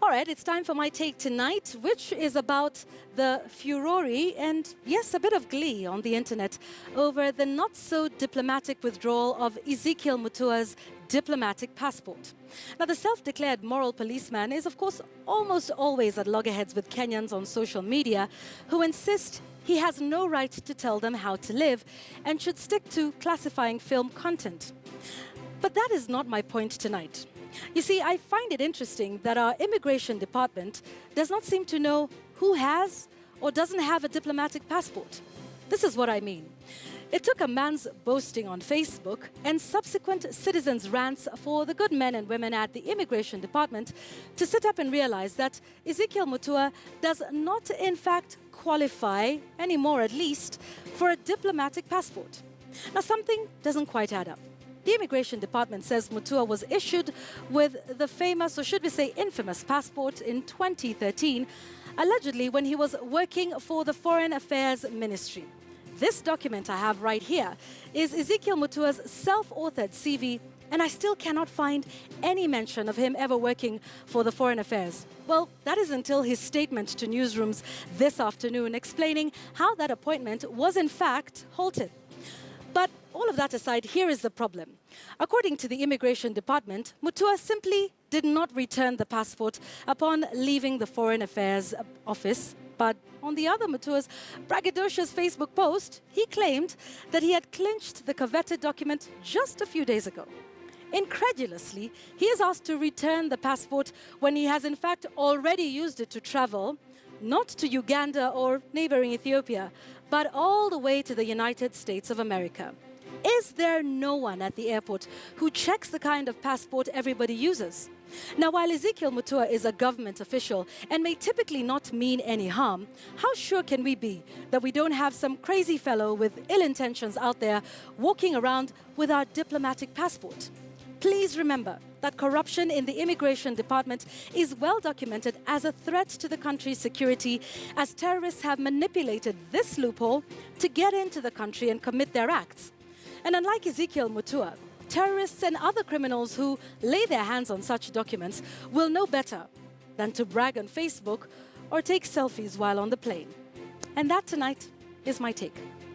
All right, it's time for my take tonight, which is about the furore and, yes, a bit of glee on the internet over the not-so-diplomatic withdrawal of Ezekiel Mutua's diplomatic passport. Now, the self-declared moral policeman is, of course, almost always at loggerheads with Kenyans on social media who insist he has no right to tell them how to live and should stick to classifying film content. But that is not my point tonight. You see, I find it interesting that our immigration department does not seem to know who has or doesn't have a diplomatic passport. This is what I mean. It took a man's boasting on Facebook and subsequent citizens' rants for the good men and women at the immigration department to sit up and realize that Ezekiel Mutua does not in fact qualify, anymore at least, for a diplomatic passport. Now, something doesn't quite add up. The immigration department says Mutua was issued with the famous, or should we say infamous, passport in 2013, allegedly when he was working for the Foreign Affairs Ministry. This document I have right here is Ezekiel Mutua's self-authored CV, and I still cannot find any mention of him ever working for the Foreign Affairs. Well, that is until his statement to newsrooms this afternoon explaining how that appointment was in fact halted. But all of that aside, here is the problem. According to the Immigration Department, Mutua simply did not return the passport upon leaving the Foreign Affairs Office. But on the other Mutua's braggadocious Facebook post, he claimed that he had clinched the coveted document just a few days ago. Incredulously, he is asked to return the passport when he has in fact already used it to travel, not to Uganda or neighboring Ethiopia, but all the way to the United States of America. Is there no one at the airport who checks the kind of passport everybody uses? Now, while Ezekiel Mutua is a government official and may typically not mean any harm, how sure can we be that we don't have some crazy fellow with ill intentions out there walking around with our diplomatic passport? Please remember that corruption in the immigration department is well documented as a threat to the country's security, as terrorists have manipulated this loophole to get into the country and commit their acts. And unlike Ezekiel Mutua, terrorists and other criminals who lay their hands on such documents will know better than to brag on Facebook or take selfies while on the plane. And that tonight is my take.